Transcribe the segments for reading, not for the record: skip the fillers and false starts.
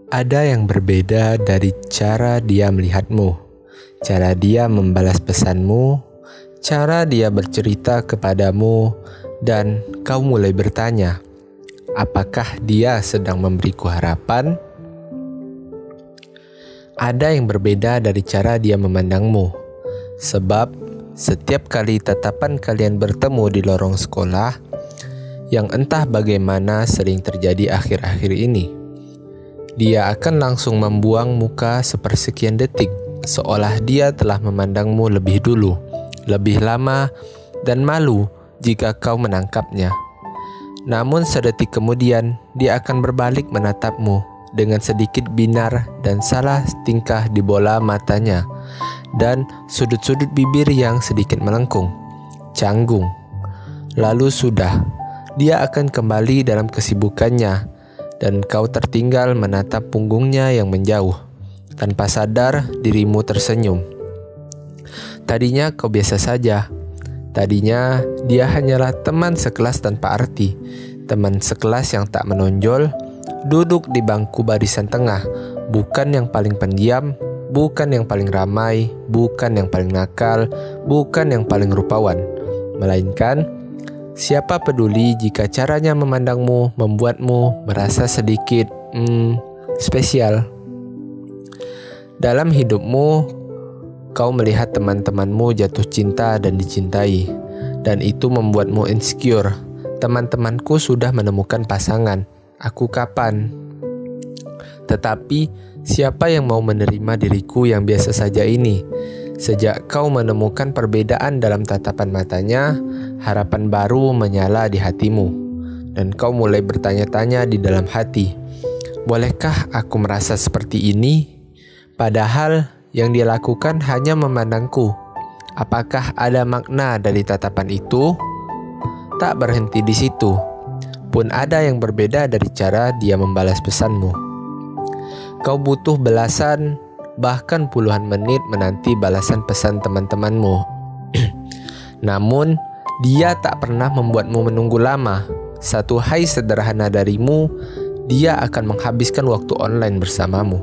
Ada yang berbeda dari cara dia melihatmu, cara dia membalas pesanmu, cara dia bercerita kepadamu, dan kau mulai bertanya, apakah dia sedang memberiku harapan? Ada yang berbeda dari cara dia memandangmu, sebab setiap kali tatapan kalian bertemu di lorong sekolah, yang entah bagaimana sering terjadi akhir-akhir ini, dia akan langsung membuang muka sepersekian detik, seolah dia telah memandangmu lebih dulu, lebih lama, dan malu jika kau menangkapnya. Namun sedetik kemudian, dia akan berbalik menatapmu dengan sedikit binar dan salah tingkah di bola matanya, dan sudut-sudut bibir yang sedikit melengkung, canggung. Lalu sudah, dia akan kembali dalam kesibukannya, dan kau tertinggal menatap punggungnya yang menjauh. Tanpa sadar, dirimu tersenyum. Tadinya kau biasa saja. Tadinya dia hanyalah teman sekelas tanpa arti, teman sekelas yang tak menonjol, duduk di bangku barisan tengah, bukan yang paling pendiam, bukan yang paling ramai, bukan yang paling nakal, bukan yang paling rupawan, melainkan siapa peduli jika caranya memandangmu membuatmu merasa sedikit spesial. Dalam hidupmu, kau melihat teman-temanmu jatuh cinta dan dicintai, dan itu membuatmu insecure. Teman-temanku sudah menemukan pasangan, aku kapan? Tetapi siapa yang mau menerima diriku yang biasa saja ini? Sejak kau menemukan perbedaan dalam tatapan matanya, harapan baru menyala di hatimu, dan kau mulai bertanya-tanya di dalam hati, bolehkah aku merasa seperti ini? Padahal yang dia lakukan hanya memandangku. Apakah ada makna dari tatapan itu? Tak berhenti di situ, pun ada yang berbeda dari cara dia membalas pesanmu. Kau butuh belasan, bahkan puluhan menit menanti balasan pesan teman-temanmu. Namun, dia tak pernah membuatmu menunggu lama. Satu hai sederhana darimu, dia akan menghabiskan waktu online bersamamu.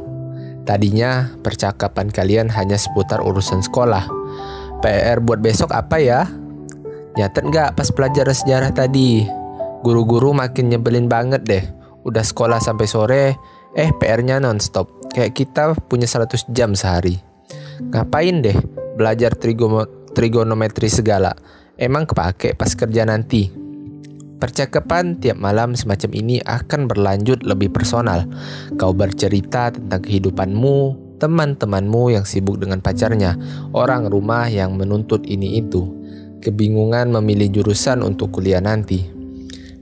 Tadinya, percakapan kalian hanya seputar urusan sekolah. PR buat besok apa ya? Nyatet gak pas pelajaran sejarah tadi? Guru-guru makin nyebelin banget deh. Udah sekolah sampai sore, PR-nya non-stop. Kayak kita punya 100 jam sehari. Ngapain deh belajar trigonometri segala? Emang kepake pas kerja nanti? Percakapan tiap malam semacam ini akan berlanjut lebih personal. Kau bercerita tentang kehidupanmu, teman-temanmu yang sibuk dengan pacarnya, orang rumah yang menuntut ini itu, kebingungan memilih jurusan untuk kuliah nanti,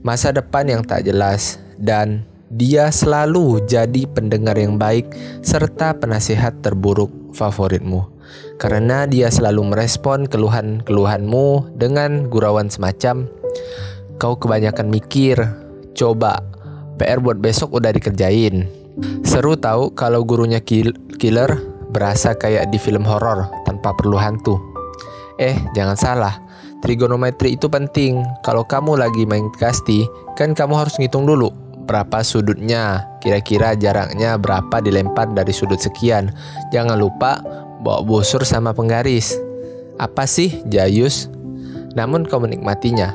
masa depan yang tak jelas, dan dia selalu jadi pendengar yang baik serta penasihat terburuk favoritmu. Karena dia selalu merespon keluhan-keluhanmu dengan gurauan semacam, kau kebanyakan mikir, coba PR buat besok udah dikerjain. Seru tahu kalau gurunya killer, berasa kayak di film horor tanpa perlu hantu. Jangan salah, trigonometri itu penting. Kalau kamu lagi main kasti, kan kamu harus ngitung dulu berapa sudutnya, kira-kira jaraknya berapa dilempar dari sudut sekian. Jangan lupa bawa busur sama penggaris. Apa sih jayus? Namun kau menikmatinya.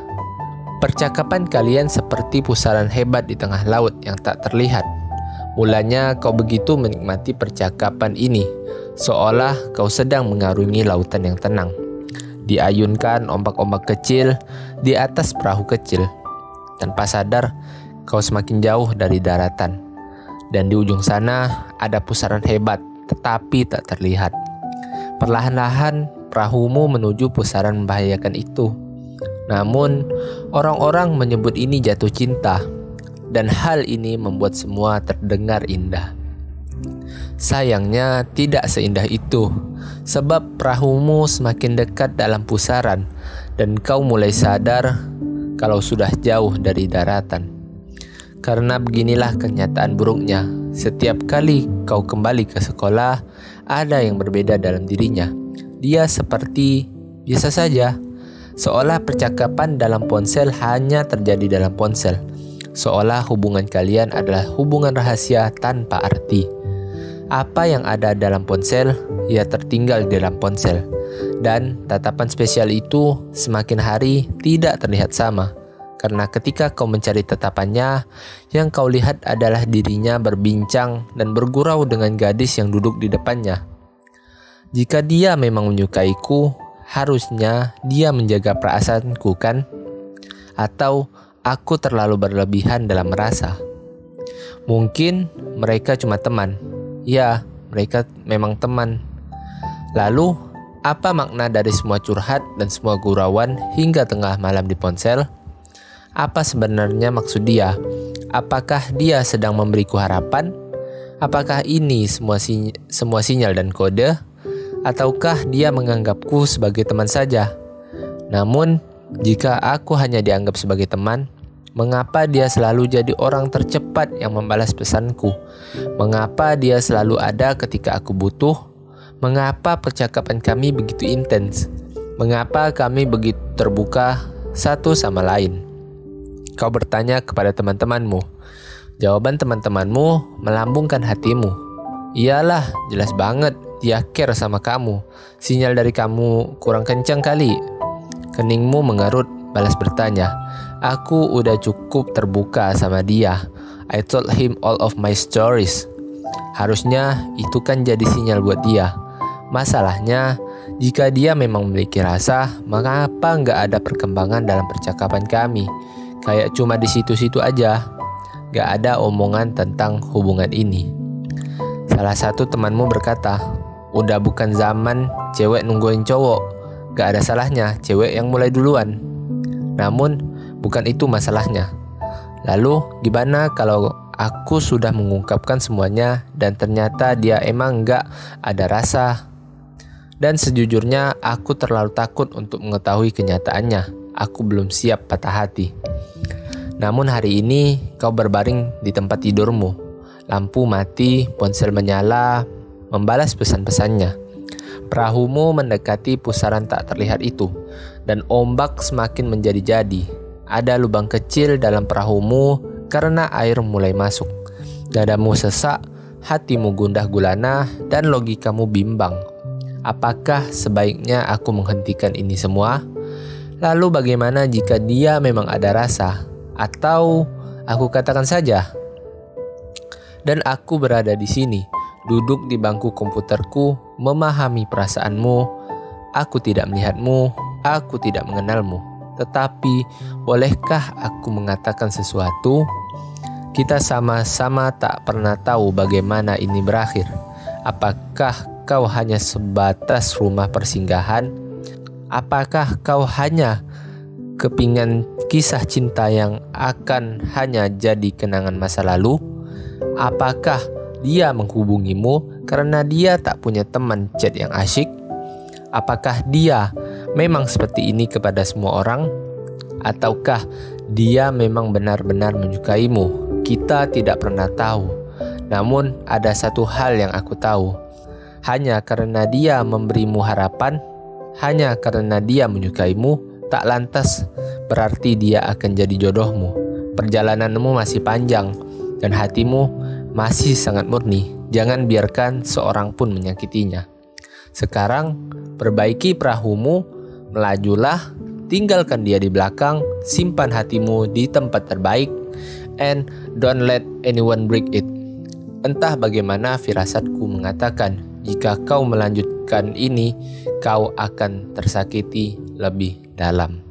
Percakapan kalian seperti pusaran hebat di tengah laut yang tak terlihat. Mulanya kau begitu menikmati percakapan ini, seolah kau sedang mengarungi lautan yang tenang. Diayunkan ombak-ombak kecil di atas perahu kecil. Tanpa sadar, kau semakin jauh dari daratan, dan di ujung sana ada pusaran hebat, tetapi tak terlihat. Perlahan-lahan perahumu menuju pusaran membahayakan itu. Namun, orang-orang menyebut ini jatuh cinta, dan hal ini membuat semua terdengar indah. Sayangnya tidak seindah itu, sebab perahumu semakin dekat dalam pusaran, dan kau mulai sadar kalau sudah jauh dari daratan. Karena beginilah kenyataan buruknya, setiap kali kau kembali ke sekolah, ada yang berbeda dalam dirinya. Dia seperti biasa saja, seolah percakapan dalam ponsel hanya terjadi dalam ponsel. seolah hubungan kalian adalah hubungan rahasia tanpa arti. Apa yang ada dalam ponsel, ya tertinggal di dalam ponsel. Dan tatapan spesial itu semakin hari tidak terlihat sama. Karena ketika kau mencari tatapannya, yang kau lihat adalah dirinya berbincang dan bergurau dengan gadis yang duduk di depannya. Jika dia memang menyukaiku, harusnya dia menjaga perasaanku, kan? Atau aku terlalu berlebihan dalam merasa? Mungkin mereka cuma teman. Ya, mereka memang teman. Lalu, apa makna dari semua curhat dan semua gurauan hingga tengah malam di ponsel? Apa sebenarnya maksud dia? Apakah dia sedang memberiku harapan? Apakah ini semua sinyal dan kode? Ataukah dia menganggapku sebagai teman saja? Namun, jika aku hanya dianggap sebagai teman, mengapa dia selalu jadi orang tercepat yang membalas pesanku? Mengapa dia selalu ada ketika aku butuh? Mengapa percakapan kami begitu intens? Mengapa kami begitu terbuka satu sama lain? Kau bertanya kepada teman-temanmu. Jawaban teman-temanmu melambungkan hatimu. Iyalah, jelas banget dia care sama kamu. Sinyal dari kamu kurang kencang kali. Keningmu mengerut, balas bertanya. Aku udah cukup terbuka sama dia. I told him all of my stories. Harusnya itu kan jadi sinyal buat dia. Masalahnya, jika dia memang memiliki rasa, mengapa nggak ada perkembangan dalam percakapan kami? Kayak cuma di situ-situ aja. Nggak ada omongan tentang hubungan ini. Salah satu temanmu berkata, udah bukan zaman cewek nungguin cowok. Gak ada salahnya cewek yang mulai duluan. Namun, bukan itu masalahnya. Lalu, gimana kalau aku sudah mengungkapkan semuanya dan ternyata dia emang gak ada rasa? Dan sejujurnya, aku terlalu takut untuk mengetahui kenyataannya. Aku belum siap patah hati. Namun hari ini, kau berbaring di tempat tidurmu. Lampu mati, ponsel menyala, membalas pesan-pesannya. Perahumu mendekati pusaran tak terlihat itu, dan ombak semakin menjadi-jadi. Ada lubang kecil dalam perahumu karena air mulai masuk. Dadamu sesak, hatimu gundah gulana, dan logikamu bimbang. Apakah sebaiknya aku menghentikan ini semua? Lalu bagaimana jika dia memang ada rasa? Atau aku katakan saja, dan aku berada di sini, duduk di bangku komputerku, memahami perasaanmu. Aku tidak melihatmu, aku tidak mengenalmu. Tetapi, bolehkah aku mengatakan sesuatu? Kita sama-sama tak pernah tahu bagaimana ini berakhir. Apakah kau hanya sebatas rumah persinggahan? Apakah kau hanya kepingan kisah cinta yang akan hanya jadi kenangan masa lalu? Apakah dia menghubungimu karena dia tak punya teman chat yang asyik? Apakah dia memang seperti ini kepada semua orang? Ataukah dia memang benar-benar menyukaimu? Kita tidak pernah tahu. Namun ada satu hal yang aku tahu. Hanya karena dia memberimu harapan, hanya karena dia menyukaimu, tak lantas berarti dia akan jadi jodohmu. Perjalananmu masih panjang dan hatimu masih sangat murni. Jangan biarkan seorang pun menyakitinya. Sekarang perbaiki perahumu, melajulah, tinggalkan dia di belakang, simpan hatimu di tempat terbaik, and don't let anyone break it. Entah bagaimana firasatku mengatakan, jika kau melanjutkan ini, kau akan tersakiti lebih dalam.